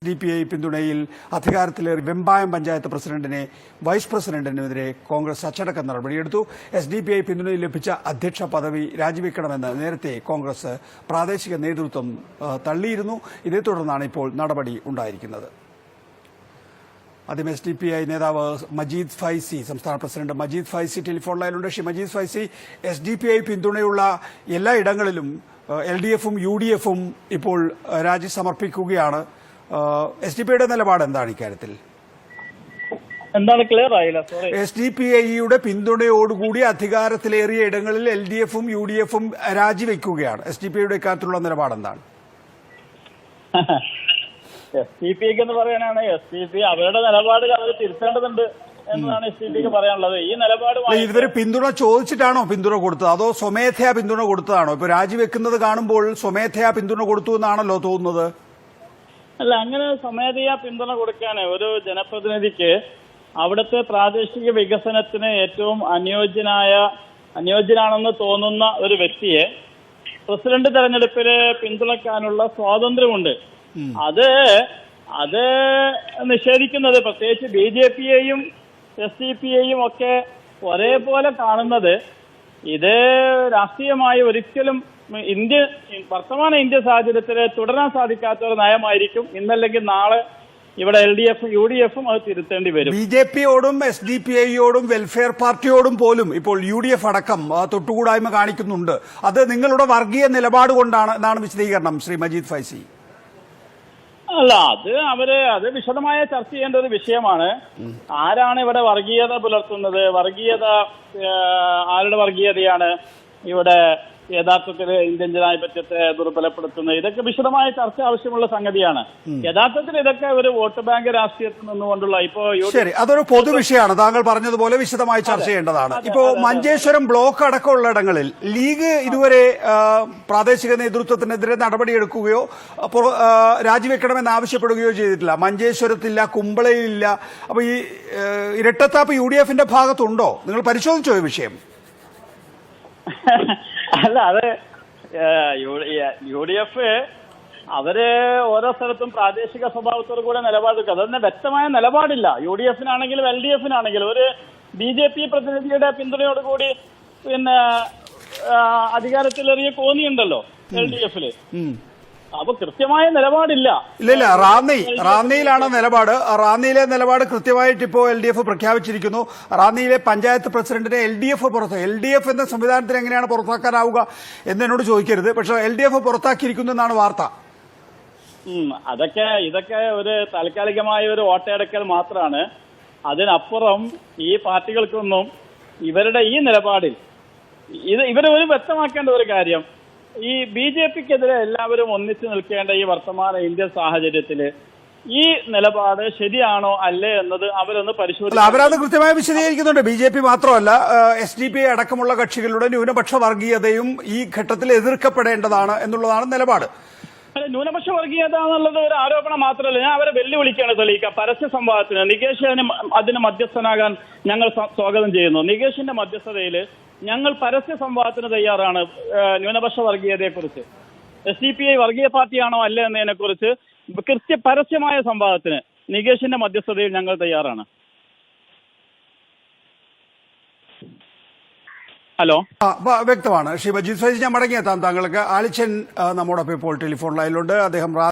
DPI പിന്തുണയിൽ അധികാരത്തിലേറി Vembayam panchayat പ്രസിഡന്റിനെ vice പ്രസിഡന്റിനെതിരെ Congress അച്ചടക്ക നടപടിയെടുത്തു. SDPI പിന്തുണയിൽ ലഭിച്ച അധ്യക്ഷ പദവി രാജിവെക്കണമെന്ന് നേരത്തെ കോൺഗ്രസ് പ്രാദേശിക നേതൃത്വം തള്ളിയിരുന്നു. ഇതേ തുടർന്നാണ് ഇപ്പോൾ നടപടി ഉണ്ടായിരിക്കുന്നത്. ആദ്യം SDPI നേതാവ് മജീദ് ഫൈസി, സംസ്ഥാന പ്രസിഡന്റ് മജീദ് ഫൈസി ടെലിഫോൺ ലൈനിലുണ്ട്. ശ്രീ മജീദ് ഫൈസി, SDPI പിന്തുണയുള്ള എല്ലാ ഇടങ്ങളിലും LDFും UDFും ഇപ്പോൾ രാജി സമർപ്പിക്കുകയാണ്. SDPIയുടെ നിലപാട് എന്താണ് ഇക്കാര്യത്തിൽ? എന്താണ് ക്ലിയർ ആയില്ല? SDPIയുടെ പിന്തുണയോടുകൂടി അധികാരത്തിലേറിയ ഇടങ്ങളിൽ LDFും UDFും രാജിവെക്കുകയാണ്. SDPIയുടെ ഇക്കാര്യത്തിലുള്ള നിലപാട് എന്താണ്? SDPIക്ക് എന്ന് പറയാനാണ് SDPI അവരുടെ നിലപാടുകൾ അവർ തിരുത്തേണ്ടതുണ്ട് എന്നാണ് SDPIക്ക് പറയാനുള്ളത്. ഈ നിലപാട് ഇവര് പിന്തുണ ചോദിച്ചിട്ടാണോ പിന്തുണ കൊടുത്തത്, അതോ സ്വമേധയാ പിന്തുണ കൊടുത്തതാണോ? ഇപ്പൊ രാജിവെക്കുന്നത് കാണുമ്പോൾ സ്വമേധയാ പിന്തുണ കൊടുത്തു എന്നാണല്ലോ തോന്നുന്നത്. അല്ല, അങ്ങനെ സ്വമേധയാ പിന്തുണ കൊടുക്കാൻ ഒരു ജനപ്രതിനിധിക്ക് അവിടുത്തെ പ്രാദേശിക വികസനത്തിന് ഏറ്റവും അനുയോജ്യനാണെന്ന് തോന്നുന്ന ഒരു വ്യക്തിയെ പ്രസിഡന്റ് തെരഞ്ഞെടുപ്പില് പിന്തുണയ്ക്കാനുള്ള സ്വാതന്ത്ര്യമുണ്ട്. അത് നിഷേധിക്കുന്നത്, പ്രത്യേകിച്ച് BJPയെയും SDPയെയും ഒക്കെ ഒരേപോലെ കാണുന്നത് ഇത് രാഷ്ട്രീയമായി ഒരിക്കലും വർത്തമാന ഇന്ത്യ സാഹചര്യത്തിൽ തുടരാൻ സാധിക്കാത്ത ഒരു നയമായിരിക്കും. ഇന്നല്ലെങ്കിൽ നാളെ ഇവിടെ LDFും UDFും അത് തിരുത്തേണ്ടി വരും. BJPയോടും SDPIയോടും വെൽഫെയർ പാർട്ടിയോടും പോലും ഇപ്പോൾ UDF അടക്കം തൊട്ടുകൂടായ്മ കാണിക്കുന്നുണ്ട്. അത് നിങ്ങളുടെ വർഗീയ നിലപാട് കൊണ്ടാണ് എന്നാണ് വിശദീകരണം, ശ്രീ മജീദ് ഫൈസി. അല്ല, അത് വിശദമായ ചർച്ച ചെയ്യേണ്ട ഒരു വിഷയമാണ്. ആരാണ് ഇവിടെ വർഗീയത പുലർത്തുന്നത്? ആരുടെ വർഗീയതയാണ് ഇവിടെ യഥാർത്ഥത്തിൽ ഇന്ത്യൻ ജനാധിപത്യത്തെ ദുർബലപ്പെടുത്തുന്നത്? ഇതൊക്കെ വിശദമായ ചർച്ച ആവശ്യമുള്ള സംഗതിയാണ്. യഥാർത്ഥത്തിൽ ഇതൊക്കെ ഒരു വോട്ട് ബാങ്ക് രാഷ്ട്രീയത്തിൽ നിന്നുകൊണ്ടുള്ള ശരി, അതൊരു പൊതുവിഷയമാണ്. താങ്കൾ പറഞ്ഞതുപോലെ വിശദമായി ചർച്ച ചെയ്യേണ്ടതാണ്. ഇപ്പോ മഞ്ചേശ്വരം ബ്ലോക്ക് അടക്കമുള്ള ഇടങ്ങളിൽ ലീഗ് ഇതുവരെ പ്രാദേശിക നേതൃത്വത്തിനെതിരെ നടപടിയെടുക്കുകയോ രാജിവെക്കണമെന്ന് ആവശ്യപ്പെടുകയോ ചെയ്തിട്ടില്ല. മഞ്ചേശ്വരത്തില്ല, കുമ്പളയിലില്ല. അപ്പൊ ഈ ഇരട്ടത്താപ്പ് UDFന്റെ ഭാഗത്തുണ്ടോ? നിങ്ങൾ പരിശോധിച്ചോ ഈ വിഷയം? അല്ല, അത് UDF അവര് ഓരോ സ്ഥലത്തും പ്രാദേശിക സ്വഭാവത്തോടു കൂടെ നിലപാടെടുക്കുക. അതൊന്നും വ്യക്തമായ നിലപാടില്ല. UDFനാണെങ്കിലും LDFനാണെങ്കിലും ഒരു BJP പ്രതിനിധിയുടെ പിന്തുണയോടുകൂടി അധികാരത്തിലേറിയ കോന്നിയുണ്ടല്ലോ LDFല്. അപ്പൊ കൃത്യമായ നിലപാടില്ല. ഇല്ല, റാന്നിയിലാണ് നിലപാട്. റാന്നിയിലെ നിലപാട് കൃത്യമായിട്ട് ഇപ്പോൾ LDF പ്രഖ്യാപിച്ചിരിക്കുന്നു. റാന്നിയിലെ പഞ്ചായത്ത് പ്രസിഡന്റിനെ LDF എന്ന സംവിധാനത്തിന് എങ്ങനെയാണ് പുറത്താക്കാനാവുക എന്നോട് ചോദിക്കരുത്. പക്ഷെ LDF പുറത്താക്കിയിരിക്കുന്നു എന്നാണ് വാർത്ത. ഇതൊക്കെ ഒരു താൽക്കാലികമായ ഒരു വോട്ടയടക്കൽ മാത്രമാണ്. അതിനപ്പുറം ഈ പാർട്ടികൾക്കൊന്നും ഇവരുടെ ഈ നിലപാടിൽ ഇവര് വ്യക്തമാക്കേണ്ട ഒരു കാര്യം, ഈ BJPക്കെതിരെ എല്ലാവരും ഒന്നിച്ചു നിൽക്കേണ്ട ഈ വർത്തമാന ഇന്ത്യൻ സാഹചര്യത്തില് ഈ നിലപാട് ശരിയാണോ അല്ലേ എന്നത് അവരൊന്ന് പരിശോധിക്കും. അവരത് കൃത്യമായി വിശദീകരിക്കുന്നുണ്ട്. BJP മാത്രമല്ല, SDPI അടക്കമുള്ള കക്ഷികളുടെ ന്യൂനപക്ഷ വർഗീയതയും ഈ ഘട്ടത്തിൽ എതിർക്കപ്പെടേണ്ടതാണ് എന്നുള്ളതാണ് നിലപാട്. ന്യൂനപക്ഷ വർഗീയത എന്നുള്ളത് ഒരു ആരോപണം മാത്രമല്ല. ഞാൻ അവരെ വെല്ലുവിളിക്കുകയാണ് തെളിയിക്കുക. പരസ്യ സംവാദത്തിന് നികേഷ് അതിന് മധ്യസ്ഥനാകാൻ ഞങ്ങൾ സ്വാഗതം ചെയ്യുന്നു. നികേഷിന്റെ മധ്യസ്ഥതയില് ഞങ്ങൾ പരസ്യ സംവാദത്തിന് തയ്യാറാണ്. ന്യൂനപക്ഷ വർഗീയതയെക്കുറിച്ച് SDPI വർഗീയ പാർട്ടിയാണോ അല്ലേ എന്നതിനെ കുറിച്ച് പരസ്യമായ സംവാദത്തിന് നികേഷിന്റെ മധ്യസ്ഥതയിൽ ഞങ്ങൾ തയ്യാറാണ്. ഹലോ, വ്യക്തമാണ്. ശ്രീ മജീദ് ഫൈസി, ഞാൻ മടങ്ങിയെത്താം താങ്കൾക്ക്. ആലിച്ചൻ നമ്മോടൊപ്പം ഇപ്പോൾ ടെലിഫോൺ ലൈനിലുണ്ട്. അദ്ദേഹം